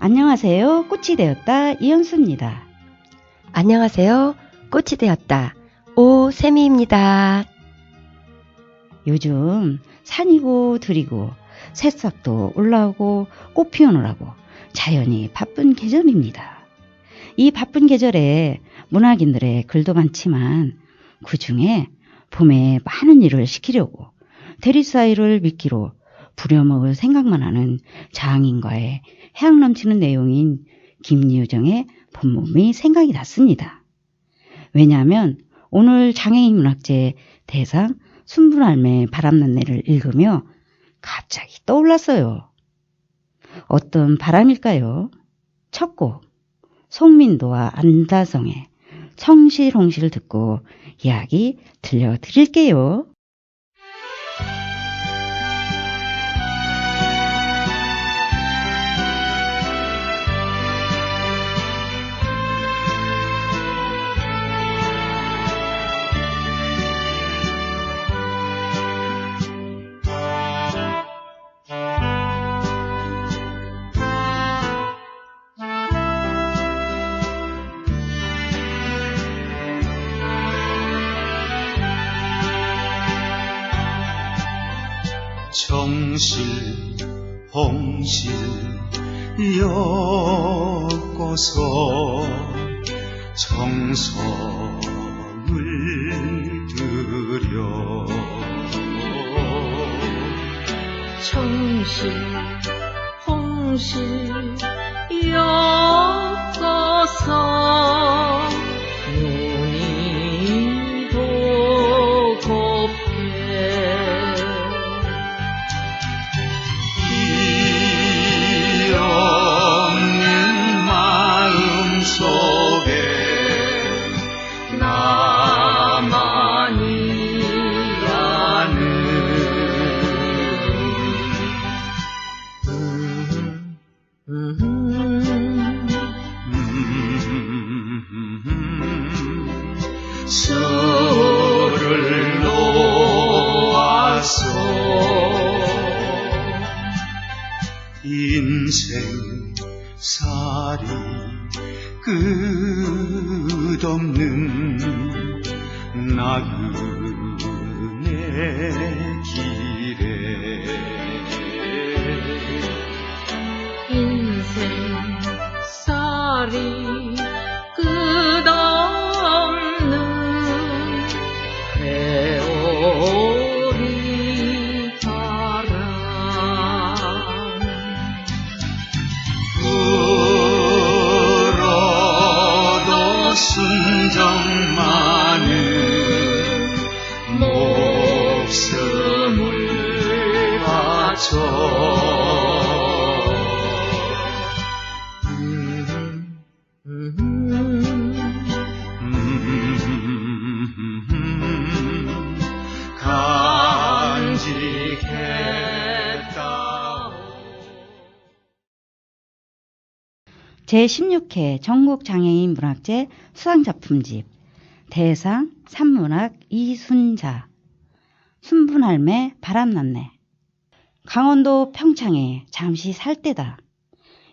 안녕하세요. 꽃이 되었다 이현수입니다. 안녕하세요. 꽃이 되었다 오세미입니다. 요즘 산이고 들이고 새싹도 올라오고 꽃 피우느라고 자연이 바쁜 계절입니다. 이 바쁜 계절에 문학인들의 글도 많지만 그 중에 봄에 많은 일을 시키려고 대리사이를 미끼로 부려먹을 생각만 하는 장인과의 해악 넘치는 내용인 김유정의 봄봄이 생각이 났습니다. 왜냐하면 오늘 장애인 문학제 대상 순분할매 바람난내를 읽으며 갑자기 떠올랐어요. 어떤 바람일까요? 첫 곡 송민도와 안다성의 청실홍실 듣고 이야기 들려드릴게요. 청실 홍실 엮어서 정성을 들여 청실 홍실 엮어서 눈이 도곱게 없는 마음 속에 나만이 술을 놓아서 인생살이 끝없는 나그네 길에 인생살이 끝없는 회오리 바람 불어도 순정 많은 목숨을 바쳐 제16회 전국장애인 문학제 수상작품집 대상 산문학 이순자 순분할매 바람났네. 강원도 평창에 잠시 살 때다.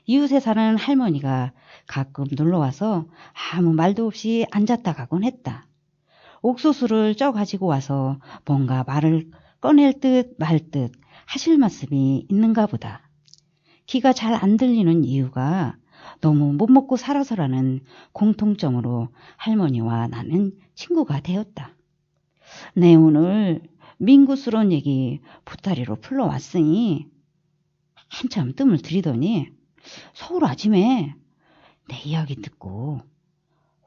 이웃에 사는 할머니가 가끔 놀러와서 아무 말도 없이 앉았다 가곤 했다. 옥수수를 쪄 가지고 와서 뭔가 말을 꺼낼 듯 말 듯 하실 말씀이 있는가 보다. 귀가 잘 안 들리는 이유가 너무 못 먹고 살아서라는 공통점으로 할머니와 나는 친구가 되었다. 내 오늘 민구스러운 얘기 보따리로 풀러왔으니 한참 뜸을 들이더니 서울 아침에 내 이야기 듣고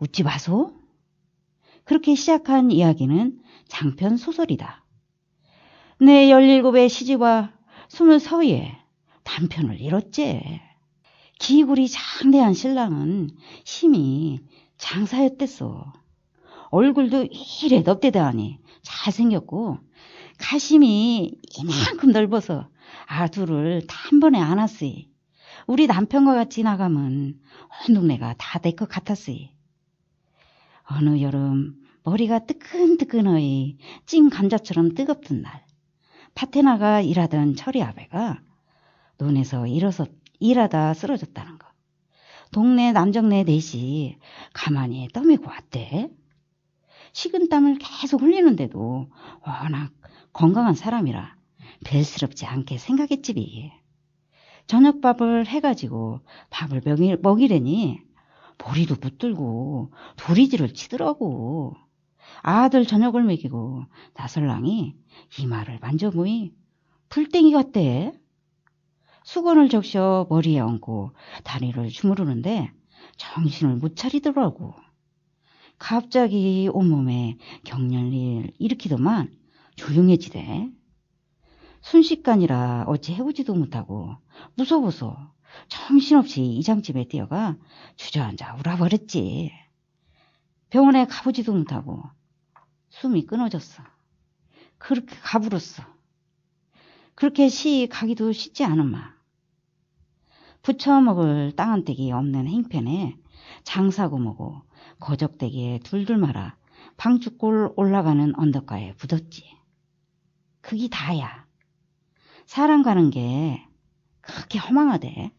웃지 마소? 그렇게 시작한 이야기는 장편 소설이다. 내 17의 시집와 20서위에 단편을 잃었지. 기구리 장대한 신랑은 심히 장사였댔어. 얼굴도 이래 넙대대하니 잘생겼고 가심이 이만큼 넓어서 아두를 단번에 안았으이. 우리 남편과 같이 나가면 온 동네가 다 내 것 같았으이. 어느 여름 머리가 뜨끈뜨끈하이 찐 감자처럼 뜨겁던 날 밭에 나가 일하던 철이 아베가 논에서 일하다 쓰러졌다는 거. 동네 남정네 넷이 가만히 떠밀고 왔대. 식은땀을 계속 흘리는데도 워낙 건강한 사람이라 벨스럽지 않게 생각했지비. 저녁밥을 해가지고 밥을 먹이려니 보리도 붙들고 도리지를 치더라고. 아들 저녁을 먹이고 나설랑이 이마를 만져보니 불땡이 같대. 수건을 적셔 머리에 얹고 다리를 주무르는데 정신을 못 차리더라고. 갑자기 온몸에 경련을 일으키더만 조용해지대. 순식간이라 어찌 해보지도 못하고 무서워서 정신없이 이장집에 뛰어가 주저앉아 울어버렸지. 병원에 가보지도 못하고 숨이 끊어졌어. 그렇게 가불었어. 그렇게 가기도 쉽지 않은마. 부쳐먹을 땅한떼기 없는 행편에 장사고 뭐고 거적대기에 둘둘 말아 방죽골 올라가는 언덕가에 묻었지. 그게 다야. 사람 가는 게 그렇게 허망하대.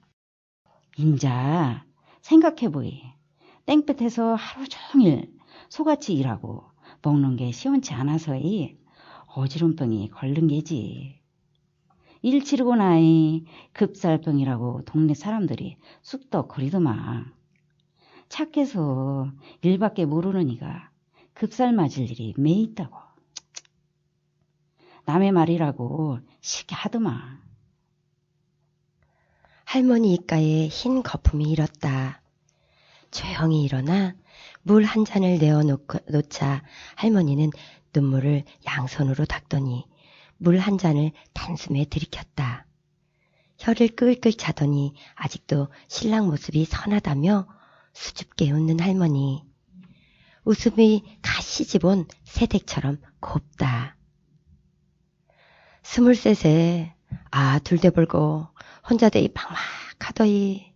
인자 생각해보이. 땡볕에서 하루 종일 소같이 일하고 먹는 게 시원치 않아서이 어지럼병이 걸른 게지. 일 치르고 나이 급살병이라고 동네 사람들이 쑥덕거리더만. 착해서 일밖에 모르는 이가 급살 맞을 일이 매 있다고. 남의 말이라고 쉽게 하더만. 할머니 입가에 흰 거품이 일었다. 조용히 일어나 물 한 잔을 내어놓자 할머니는 눈물을 양손으로 닦더니 물 한 잔을 단숨에 들이켰다. 혀를 끌끌 차더니 아직도 신랑 모습이 선하다며 수줍게 웃는 할머니. 웃음이 가시집온 새댁처럼 곱다. 23세 둘대벌고 혼자 되이 막막하더이.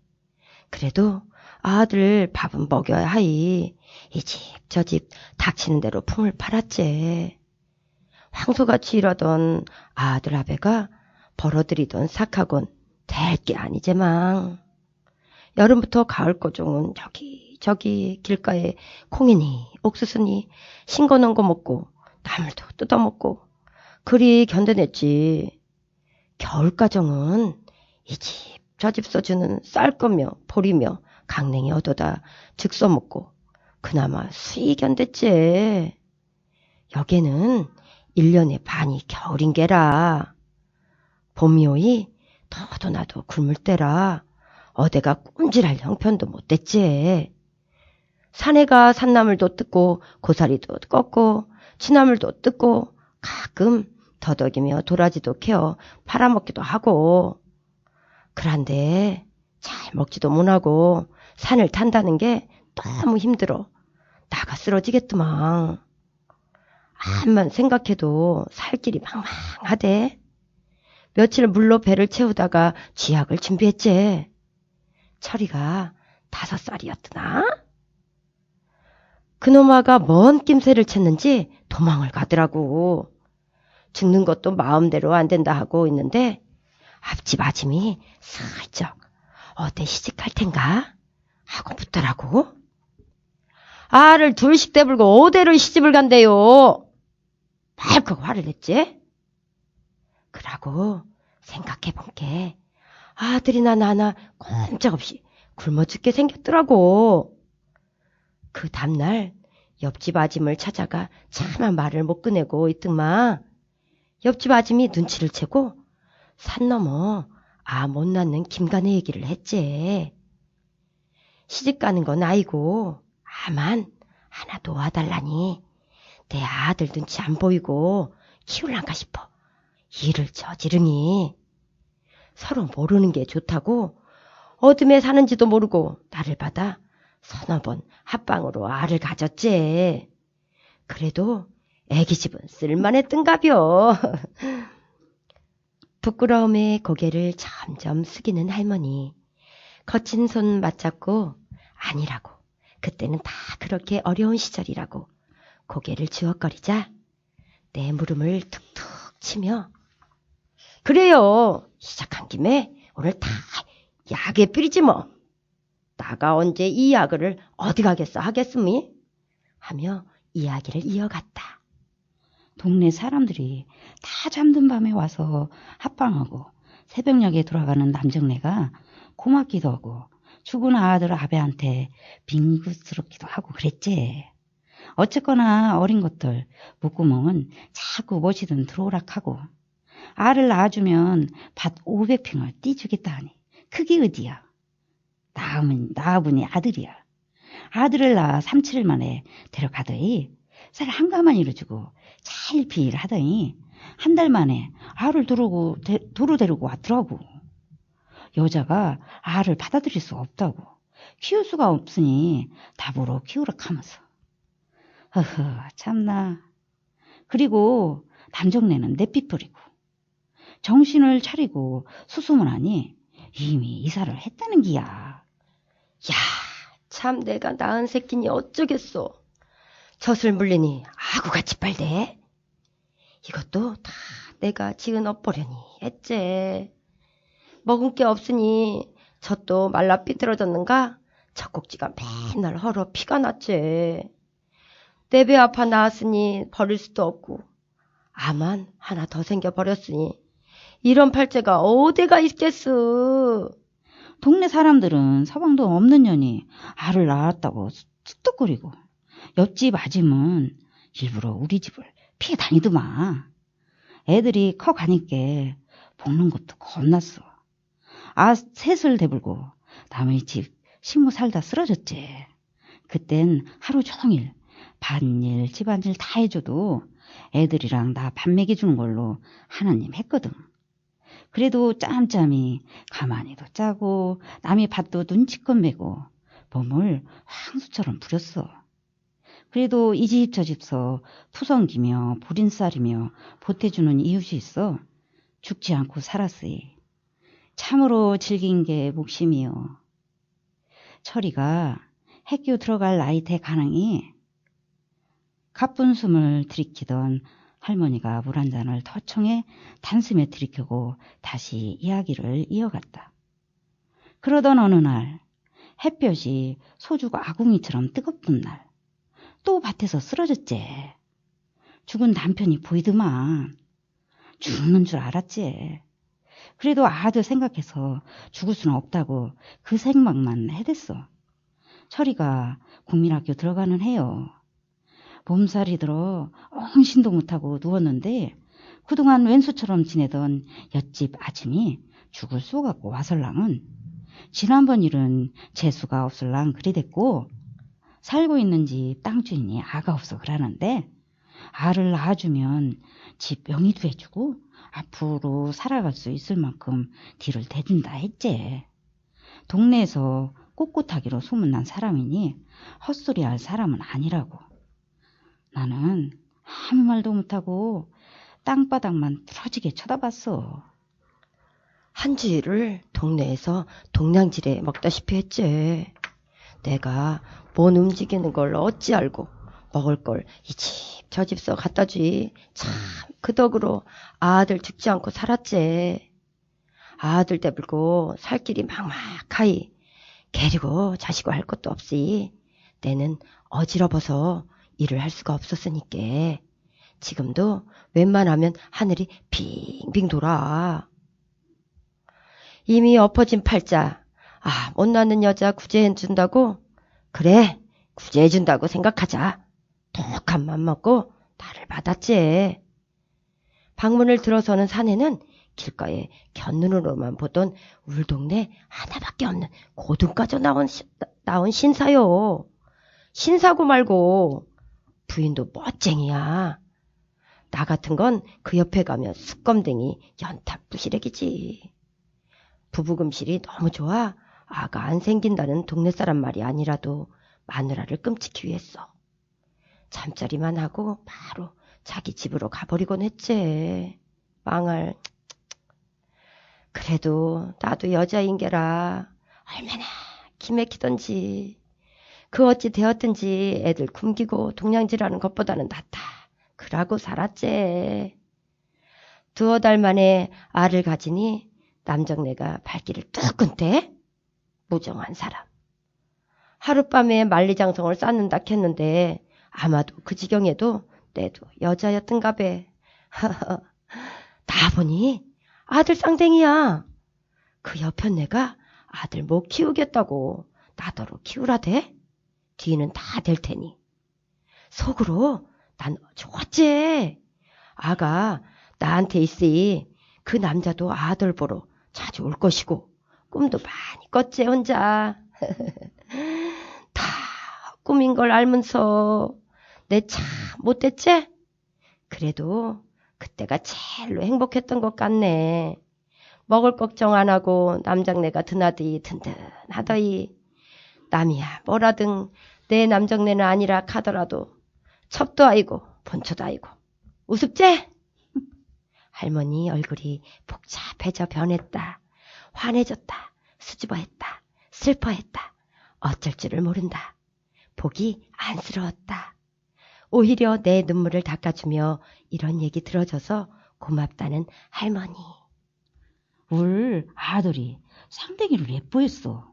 그래도 아들 밥은 먹여야 하이. 이 집 저 집 닥치는 대로 품을 팔았지. 황소같이 일하던 아들 아베가 벌어들이던 삭하곤 될 게 아니제망. 여름부터 가을 고종은 저기 길가에 콩이니 옥수수니 싱거놓은 거 먹고 나물도 뜯어먹고 그리 견뎌냈지. 겨울가정은 이 집 저 집 써주는 쌀거며 보리며 강냉이 얻어다 즉 써먹고 그나마 수이 견뎠지. 여기는 1년에 반이 겨울인 게라. 봄이 오이 더도 나도 굶을 때라 어대가 꼼질할 형편도 못 됐지. 산에가 산나물도 뜯고 고사리도 꺾고 취나물도 뜯고 가끔 더덕이며 도라지도 캐어 팔아먹기도 하고. 그런데 잘 먹지도 못하고 산을 탄다는 게 너무 힘들어. 나가 쓰러지겠더만. 암만 생각해도 살 길이 망망하대. 며칠 물로 배를 채우다가 쥐약을 준비했지. 철이가 5살이었더나? 그놈아가 뭔 낌새를 챘는지 도망을 가더라고. 죽는 것도 마음대로 안 된다 하고 있는데 앞집 아짐이 슬쩍 어때 시집갈 텐가 하고 묻더라고. 알을 둘씩 대불고 어디로 시집을 간대요. 발컥 화를 냈지. 그러고 생각해본 게 아들이나 나나 꼼짝없이 굶어 죽게 생겼더라고. 그 다음날 옆집 아짐을 찾아가 차마 말을 못 꺼내고 있더만 옆집 아짐이 눈치를 채고 산 넘어 못 낳는 김간의 얘기를 했지. 시집 가는 건 아이고 아만 하나 도와달라니 내 아들 눈치 안 보이고 키울란가 싶어 일을 저지르니. 서로 모르는 게 좋다고 어둠에 사는지도 모르고 나를 받아 서너 번 합방으로 알을 가졌지. 그래도 애기 집은 쓸만했던가벼. 부끄러움에 고개를 점점 숙이는 할머니. 거친 손 맞잡고 아니라고. 그때는 다 그렇게 어려운 시절이라고 고개를 주걱거리자 내 무릎을 툭툭 치며 그래요. 시작한 김에 오늘 다 약에 뿌리지 뭐. 나가 언제 이 야그를 어디 가겠어 하겠습니? 하며 이야기를 이어갔다. 동네 사람들이 다 잠든 밤에 와서 합방하고 새벽녘에 돌아가는 남정네가 고맙기도 하고 죽은 아들 아베한테 빙긋스럽기도 하고 그랬지. 어쨌거나 어린 것들 목구멍은 자꾸 무엇이든 들어오락하고 알을 낳아주면 밭 500평을 띠주겠다 하니 그게 어디야. 낳아보니 아들이야. 아들을 낳아 3, 7일 만에 데려가더니 쌀 한 가마니를 주고 찰필 하더니 한 달 만에 알을 도로 데리고 왔더라고. 여자가 알을 받아들일 수 없다고 키울 수가 없으니 답으로 키우라 하면서. 허허 참나. 그리고 남정네는 내삐뿌리고 정신을 차리고 수소문하니 이미 이사를 했다는 기야. 야, 참 내가 낳은 새끼니 어쩌겠소. 젖을 물리니 아구같이 빨대. 이것도 다 내가 지은 엎보려니 했제. 먹은 게 없으니 젖도 말라 삐뚤어졌는가 젖꼭지가 맨날 헐어 피가 났지. 내 배 아파 나왔으니 버릴 수도 없고 암만 하나 더 생겨버렸으니 이런 팔째가 어디가 있겠어. 동네 사람들은 서방도 없는 년이 알을 낳았다고 툭툭거리고 옆집 아짐은 일부러 우리 집을 피해 다니더만. 애들이 커가니까 볶는 것도 겁났어. 셋을 대불고 남의 집 식모 살다 쓰러졌지. 그땐 하루 종일 밭일 집안일 다 해줘도 애들이랑 나 밥 먹여주는 걸로 하나님 했거든. 그래도 짬짬이 가만히도 짜고 남의 밭도 눈치껏 메고 몸을 황수처럼 부렸어. 그래도 이 집 저 집서 푸성기며 보린쌀이며 보태주는 이웃이 있어 죽지 않고 살았으니 참으로 즐긴 게 몫이미요. 철이가 학교 들어갈 나이 돼 가능이 가쁜 숨을 들이키던 할머니가 물 한 잔을 터청에 단숨에 들이켜고 다시 이야기를 이어갔다. 그러던 어느 날 햇볕이 소주가 아궁이처럼 뜨겁던 날 또 밭에서 쓰러졌지. 죽은 남편이 보이더만. 죽는 줄 알았지. 그래도 아들 생각해서 죽을 수는 없다고 그 생각만 해댔어. 철이가 국민학교 들어가는 해요. 몸살이 들어 엉신도 못하고 누웠는데 그동안 왼수처럼 지내던 옆집 아침이 죽을 쏘 갖고 와설랑은 지난번 일은 재수가 없을랑 그리 됐고 살고 있는 집 땅 주인이 아가 없어 그러는데 알을 낳아주면 집 명의도 해주고 앞으로 살아갈 수 있을 만큼 뒤를 대준다 했지. 동네에서 꼿꼿하기로 소문난 사람이니 헛소리할 사람은 아니라고. 나는 아무 말도 못하고 땅바닥만 뚫어지게 쳐다봤어. 한지를 동네에서 동냥지레 먹다시피 했지. 내가 못 움직이는 걸 어찌 알고 먹을 걸 이 집 저 집서 갖다 주이. 참 그 덕으로 아들 죽지 않고 살았지. 아들 대불고 살 길이 막막하이 게리고 자시고 할 것도 없이 내는 어지러워서 일을 할 수가 없었으니까 지금도 웬만하면 하늘이 빙빙 돌아. 이미 엎어진 팔자. 못 낳는 여자 구제해준다고? 그래, 구제해준다고 생각하자. 독한 맘 먹고 나를 받았지. 방문을 들어서는 사내는 길가에 곁눈으로만 보던 울동네 하나밖에 없는 고등까지 나온 신사요. 신사고 말고 부인도 멋쟁이야. 나 같은 건 그 옆에 가면 숯검댕이 연탑 부시래기지. 부부금실이 너무 좋아 아가 안 생긴다는 동네 사람 말이 아니라도 마누라를 끔찍히 위했어. 잠자리만 하고 바로 자기 집으로 가버리곤 했지. 망할. 그래도 나도 여자인게라 얼마나 기맥히던지 그 어찌 되었든지 애들 굶기고 동냥질하는 것보다는 낫다. 그러고 살았지. 2달 만에 알을 가지니 남정네가 발길을 뚝 끊대. 무정한 사람. 하룻밤에 만리장성을 쌓는다 했는데 아마도 그 지경에도 내도 여자였던가 배. 다 보니 아들 쌍댕이야. 그 여편네가 아들 못 키우겠다고 나더러 키우라대. 뒤는 다 될 테니. 속으로 난 좋았지. 아가 나한테 있으니 그 남자도 아들 보러 자주 올 것이고 꿈도 많이 꿨지 혼자. 다 꿈인 걸 알면서 내 참 못됐지? 그래도 그때가 제일로 행복했던 것 같네. 먹을 걱정 안 하고 남장네가 드나드이 든든하더이. 남이야 뭐라든 내 남정네는 아니라 카더라도 첩도 아이고 본초도 아이고 우습제? 할머니 얼굴이 복잡해져 변했다. 환해졌다. 수줍어했다. 슬퍼했다. 어쩔 줄을 모른다. 보기 안쓰러웠다. 오히려 내 눈물을 닦아주며 이런 얘기 들어줘서 고맙다는 할머니. 울 아들이 쌍댕이를 예뻐했어.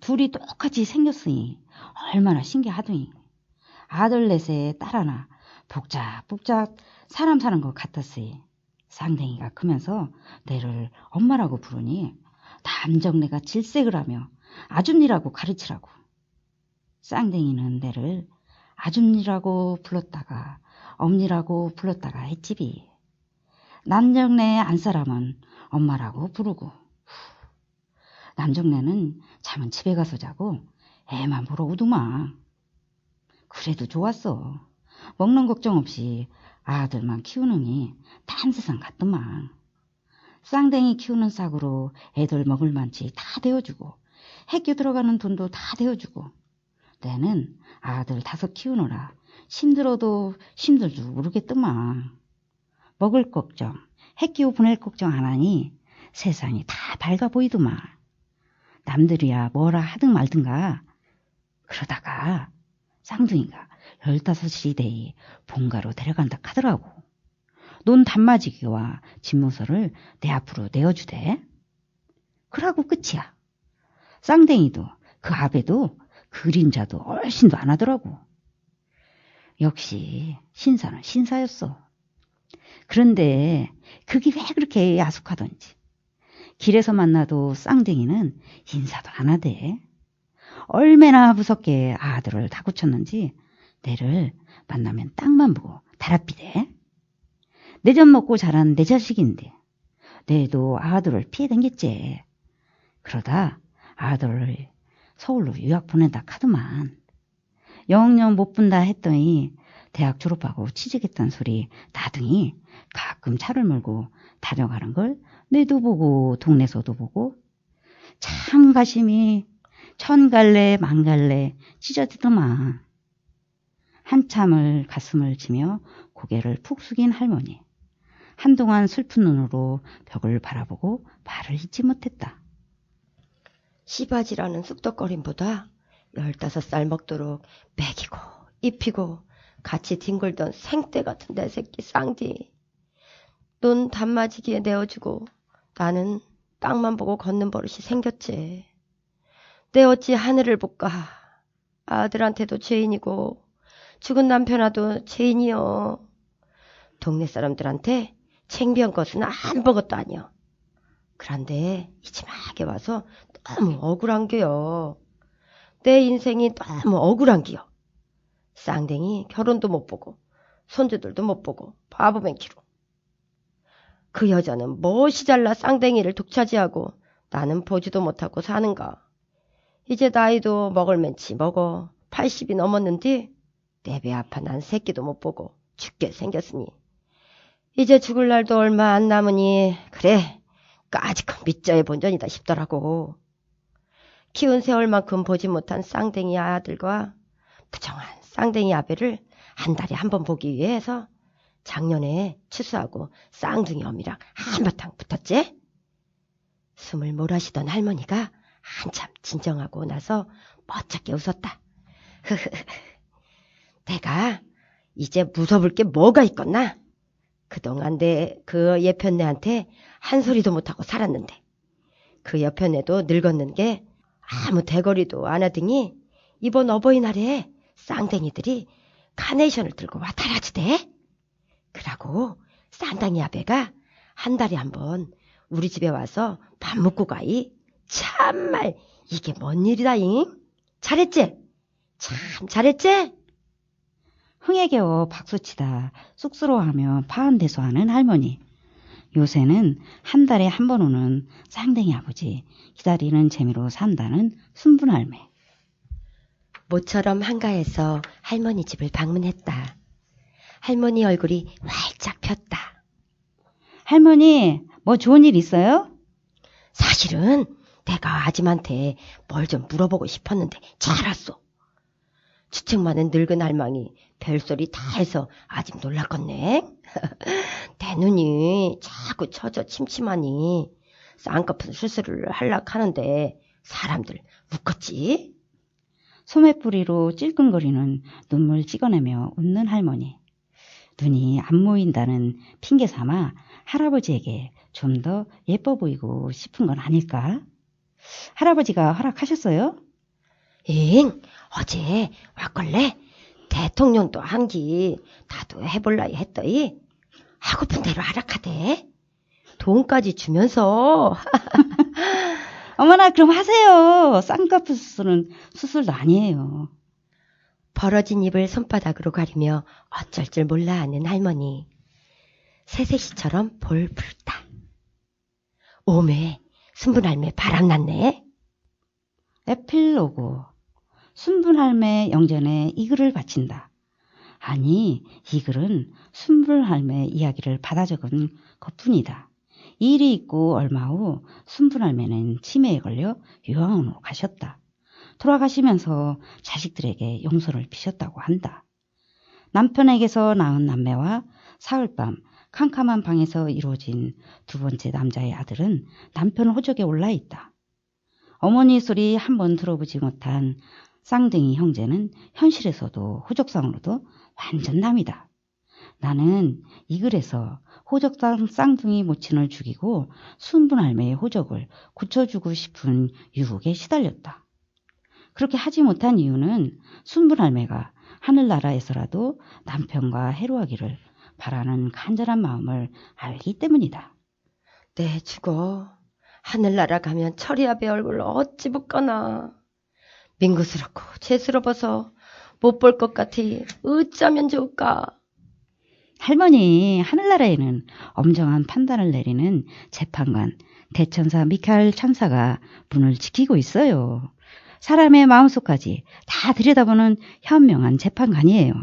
둘이 똑같이 생겼으니 얼마나 신기하더니. 아들 넷에 딸 하나 복작복작 사람 사는 것 같았으니 쌍댕이가 크면서 내를 엄마라고 부르니 남정네가 질색을 하며 아줌니라고 가르치라고. 쌍댕이는 내를 아줌니라고 불렀다가 엄니라고 불렀다가 했지비. 남정네 안사람은 엄마라고 부르고. 남정네는 잠은 집에 가서 자고 애만 보러 오더만. 그래도 좋았어. 먹는 걱정 없이 아들만 키우느니 딴 세상 같더만. 쌍댕이 키우는 싹으로 애들 먹을 만치 다 데워주고 학교 들어가는 돈도 다 데워주고. 내는 아들 5 키우느라 힘들어도 힘들 줄 모르겠더만. 먹을 걱정, 학교 보낼 걱정 안 하니 세상이 다 밝아 보이더만. 남들이야 뭐라 하든 말든가. 그러다가 쌍둥이가 15이 되이 본가로 데려간다 하더라고. 논 단마지기와 집무서를 내 앞으로 내어주대. 그러고 끝이야. 쌍댕이도 그 아베도 그림자도 얼씬도 안 하더라고. 역시 신사는 신사였어. 그런데 그게 왜 그렇게 야속하던지. 길에서 만나도 쌍댕이는 인사도 안 하대. 얼마나 무섭게 아들을 다구쳤는지 내를 만나면 땅만 보고 달아피대. 내 젖 먹고 자란 내 자식인데 내도 아들을 피해 댕겼지. 그러다 아들을 서울로 유학 보낸다 카더만. 영영 못 본다 했더니 대학 졸업하고 취직했단 소리 나더니 가끔 차를 몰고 다녀가는 걸 내도 보고 동네서도 보고 참 가심이 천갈래 만갈래 찢어지더만. 한참을 가슴을 치며 고개를 푹 숙인 할머니. 한동안 슬픈 눈으로 벽을 바라보고 말을 잇지 못했다. 시바지라는 쑥덕거림보다 15살 먹도록 먹이고 입히고 같이 뒹굴던 생떼 같은 내 새끼 쌍디. 논 단마지기에 내어주고 나는 땅만 보고 걷는 버릇이 생겼지. 내 어찌 하늘을 볼까. 아들한테도 죄인이고 죽은 남편아도 죄인이요. 동네 사람들한테 챙비한 것은 아무것도 아니여. 그런데 이 지막에 와서 너무 억울한게요. 내 인생이 너무 억울한기요. 쌍댕이 결혼도 못 보고 손주들도 못 보고 바보 맨키로. 그 여자는 무엇이 잘나 쌍댕이를 독차지하고 나는 보지도 못하고 사는가. 이제 나이도 먹을 맨치 먹어 80이 넘었는데 내 배 아파 난 새끼도 못 보고 죽게 생겼으니 이제 죽을 날도 얼마 안 남으니 그래 까짓건 밑져의 본전이다 싶더라고. 키운 세월만큼 보지 못한 쌍댕이 아들과 부정한 쌍댕이 아베를 한 달에 한 번 보기 위해서 작년에 추수하고 쌍둥이 어미랑 한바탕 붙었지. 숨을 몰아쉬던 할머니가 한참 진정하고 나서 멋쩍게 웃었다. 내가 이제 무서울 게 뭐가 있겠나? 그동안 그 예편네한테 한 소리도 못하고 살았는데 그 여편네도 늙었는 게 아무 대거리도 안 하더니 이번 어버이날에 쌍댕이들이 카네이션을 들고 와타라지대. 그러고 쌍둥이 아베가 한 달에 한 번 우리 집에 와서 밥 먹고 가이. 참말 이게 뭔 일이다잉? 잘했지? 참 잘했지? 흥에 겨워 박수치다 쑥스러워하며 파한대소하는 할머니. 요새는 한 달에 한 번 오는 쌍둥이 아버지 기다리는 재미로 산다는 순분할매. 모처럼 한가해서 할머니 집을 방문했다. 할머니 얼굴이 활짝 폈다. 할머니, 뭐 좋은 일 있어요? 사실은 내가 아줌한테 뭘 좀 물어보고 싶었는데 잘 왔어. 주책 많은 늙은 할망이 별소리 다 해서 아줌 놀랐겠네. 내 눈이 자꾸 처져 침침하니 쌍꺼풀 수술을 하려고 하는데 사람들 웃겠지? 소매뿌리로 찔끔거리는 눈물 찍어내며 웃는 할머니. 눈이 안 모인다는 핑계 삼아 할아버지에게 좀 더 예뻐 보이고 싶은 건 아닐까? 할아버지가 허락하셨어요? 잉, 어제 왔걸래? 대통령도 한기 나도 해볼라이 했더니 하고픈 대로 하락하대. 돈까지 주면서. 어머나 그럼 하세요. 쌍꺼풀 수술은 수술도 아니에요. 벌어진 입을 손바닥으로 가리며 어쩔 줄 몰라 하는 할머니. 새새시처럼 볼 불다. 오메 순분할매 바람났네. 에필로그. 순분할매 영전에 이 글을 바친다. 아니 이 글은 순분할매 이야기를 받아 적은 것뿐이다. 이 일이 있고 얼마 후 순분할매는 치매에 걸려 요양원으로 가셨다. 돌아가시면서 자식들에게 용서를 비셨다고 한다. 남편에게서 낳은 남매와 사흘밤 캄캄한 방에서 이루어진 두 번째 남자의 아들은 남편 호적에 올라 있다. 어머니 소리 한 번 들어보지 못한 쌍둥이 형제는 현실에서도 호적상으로도 완전 남이다. 나는 이 글에서 호적상 쌍둥이 모친을 죽이고 순분할매의 호적을 고쳐주고 싶은 유혹에 시달렸다. 그렇게 하지 못한 이유는 순분할매가 하늘나라에서라도 남편과 해로하기를 바라는 간절한 마음을 알기 때문이다. 내 죽어. 하늘나라 가면 철이아배 얼굴 어찌 볼까나. 민구스럽고 죄스러워서 못 볼 것 같으니 어쩌면 좋을까. 할머니, 하늘나라에는 엄정한 판단을 내리는 재판관 대천사 미카엘 천사가 문을 지키고 있어요. 사람의 마음속까지 다 들여다보는 현명한 재판관이에요.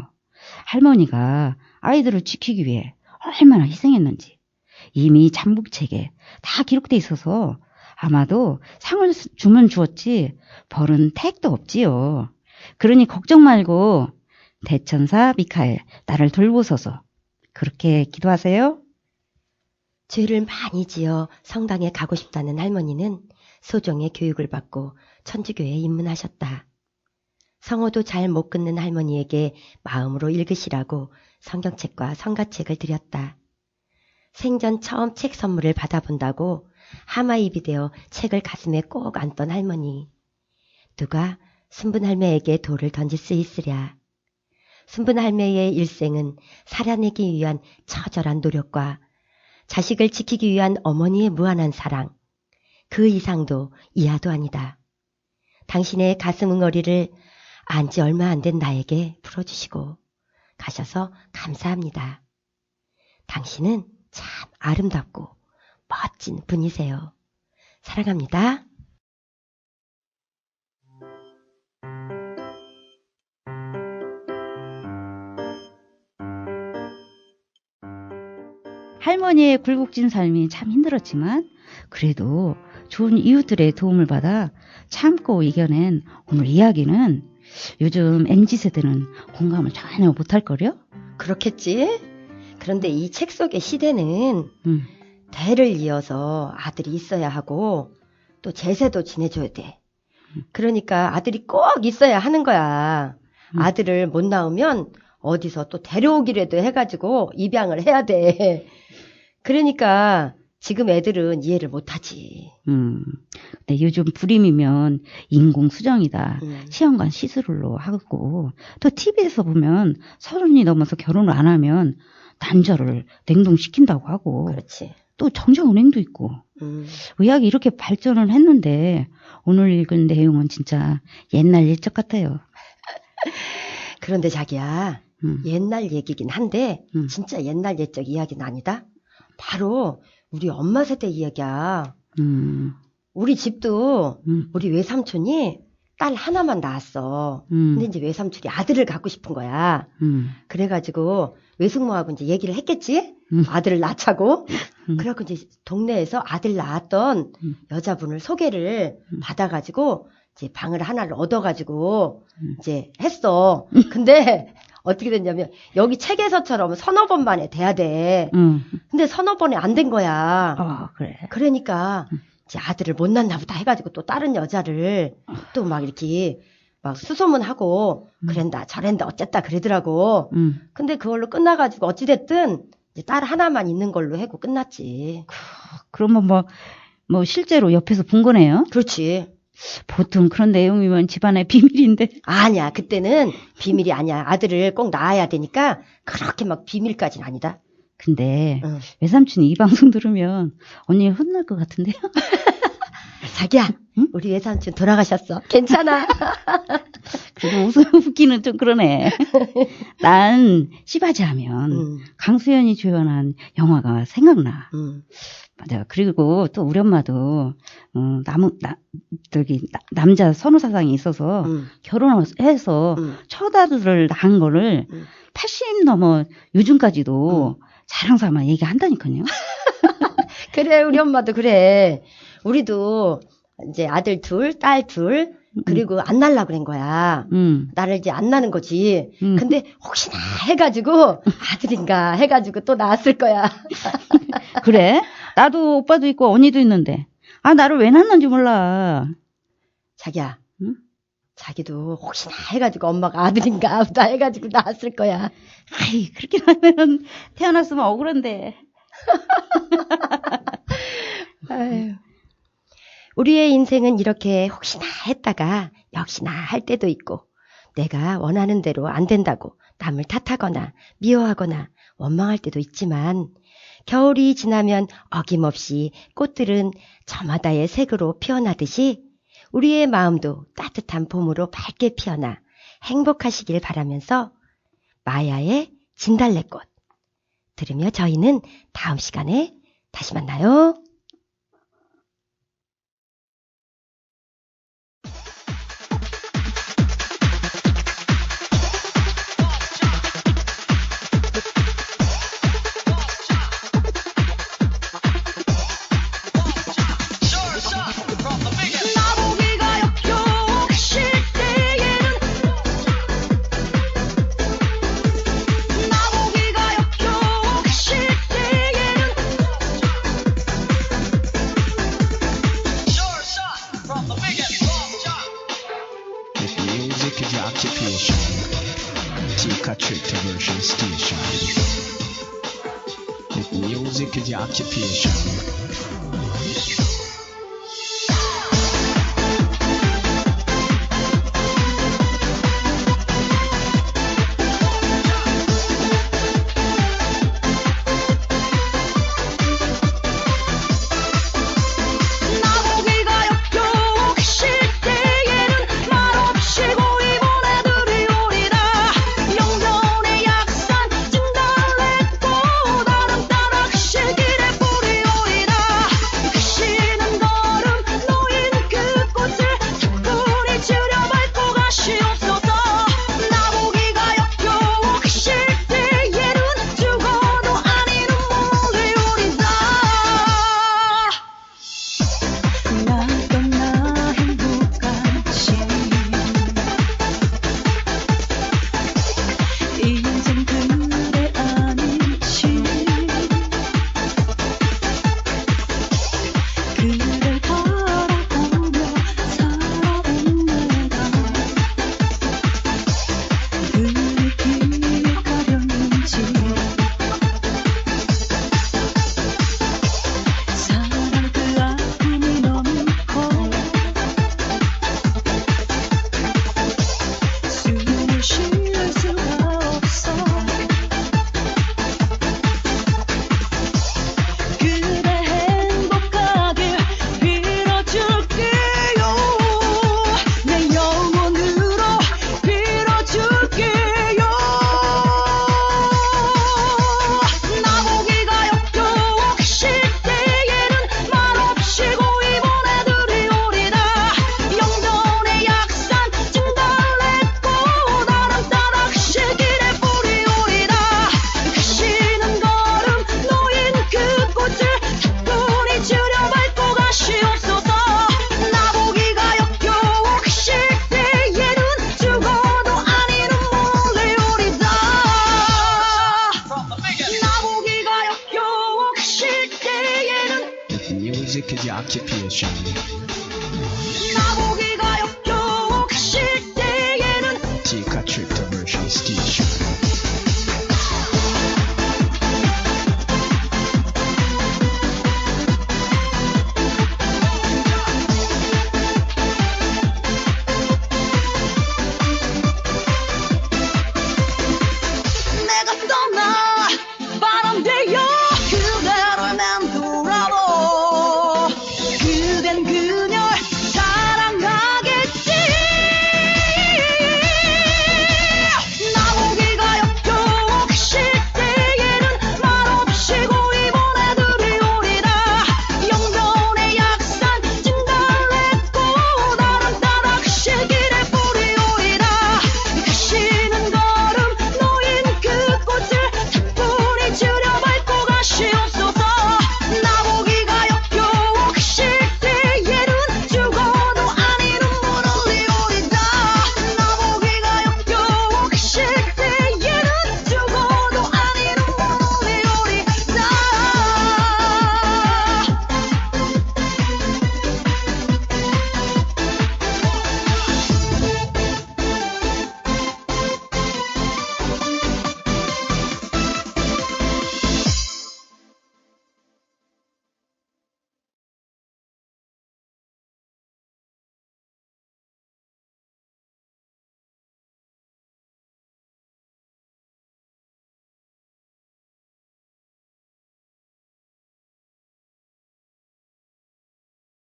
할머니가 아이들을 지키기 위해 얼마나 희생했는지 이미 잠복책에 다 기록돼 있어서 아마도 상을 주면 주었지 벌은 택도 없지요. 그러니 걱정 말고 대천사 미카엘 나를 돌보소서 그렇게 기도하세요. 죄를 많이 지어 성당에 가고 싶다는 할머니는 소정의 교육을 받고 천주교에 입문하셨다. 성어도 잘 못 끊는 할머니에게 마음으로 읽으시라고 성경책과 성가책을 드렸다. 생전 처음 책 선물을 받아본다고 하마입이 되어 책을 가슴에 꼭 안던 할머니. 누가 순분할매에게 돌을 던질 수 있으랴. 순분할매의 일생은 살아내기 위한 처절한 노력과 자식을 지키기 위한 어머니의 무한한 사랑, 그 이상도 이하도 아니다. 당신의 가슴 응어리를 안지 얼마 안 된 나에게 풀어주시고 가셔서 감사합니다. 당신은 참 아름답고 멋진 분이세요. 사랑합니다. 할머니의 굴곡진 삶이 참 힘들었지만 그래도 좋은 이웃들의 도움을 받아 참고 이겨낸 오늘 이야기는 요즘 MZ세대는 공감을 전혀 못할걸요? 그렇겠지? 그런데 이 책 속의 시대는 대를 이어서 아들이 있어야 하고 또 제사도 지내줘야 돼. 그러니까 아들이 꼭 있어야 하는 거야. 아들을 못 낳으면 어디서 또 데려오기라도 해가지고 입양을 해야 돼. 그러니까 지금 애들은 이해를 못하지. 근데 요즘 불임이면 인공수정이다. 시험관 시술로 하고, 또 TV에서 보면 30이 넘어서 결혼을 안 하면 난자를 냉동시킨다고 하고, 그렇지. 또 정자은행도 있고, 의학이 이렇게 발전을 했는데, 오늘 읽은 내용은 진짜 옛날 일적 같아요. 그런데 자기야, 옛날 얘기긴 한데, 진짜 옛날 옛적 이야기는 아니다? 바로 우리 엄마 세대 이야기야. 우리 집도 우리 외삼촌이 딸 하나만 낳았어. 근데 이제 외삼촌이 아들을 갖고 싶은 거야. 그래가지고 외숙모하고 이제 얘기를 했겠지? 아들을 낳자고. 그래갖고 이제 동네에서 아들 낳았던 여자분을 소개를 받아가지고 이제 방을 하나를 얻어가지고 이제 했어. 근데 어떻게 됐냐면 여기 책에서처럼 서너 번 만에 돼야 돼. 근데 서너 번에 안 된 거야. 그래. 그러니까 이제 아들을 못 낳나 보다 해가지고 또 다른 여자를 또 막 이렇게 막 수소문하고 그랜다 저랜다 어쨌다 그러더라고. 근데 그걸로 끝나가지고 어찌됐든 이제 딸 하나만 있는 걸로 하고 끝났지. 그러면 뭐 실제로 옆에서 본 거네요? 그렇지. 보통 그런 내용이면 집안의 비밀인데. 아니야. 그때는 비밀이 아니야. 아들을 꼭 낳아야 되니까 그렇게 막 비밀까지는 아니다. 근데 외삼촌이 이 방송 들으면 언니 혼날 것 같은데요? 자기야, 우리 외삼촌 돌아가셨어. 괜찮아. 그리고 웃기는 좀 그러네. 난 씨바지 하면 강수연이 주연한 영화가 생각나. 맞아. 그리고 또 우리 엄마도 남자 선호사상이 있어서 결혼해서 첫 아들을 낳은 거를 80 넘어 요즘까지도 자랑삼아 얘기한다니까요. 그래, 우리 엄마도 그래. 우리도 이제 아들 둘, 딸 둘, 그리고 안 낳으려고 그런 거야. 나를 이제 안 낳는 거지. 근데 혹시나 해가지고 아들인가 해가지고 또 낳았을 거야. 그래? 나도 오빠도 있고 언니도 있는데. 나를 왜 낳는지 몰라. 자기야. 자기도 혹시나 해가지고 엄마가 아들인가 보다 해가지고 낳았을 거야. 아이, 그렇게 하면 태어났으면 억울한데. 아유. 우리의 인생은 이렇게 혹시나 했다가 역시나 할 때도 있고 내가 원하는 대로 안 된다고 남을 탓하거나 미워하거나 원망할 때도 있지만 겨울이 지나면 어김없이 꽃들은 저마다의 색으로 피어나듯이 우리의 마음도 따뜻한 봄으로 밝게 피어나 행복하시길 바라면서 마야의 진달래꽃 들으며 저희는 다음 시간에 다시 만나요. Music is your occupation. occupation.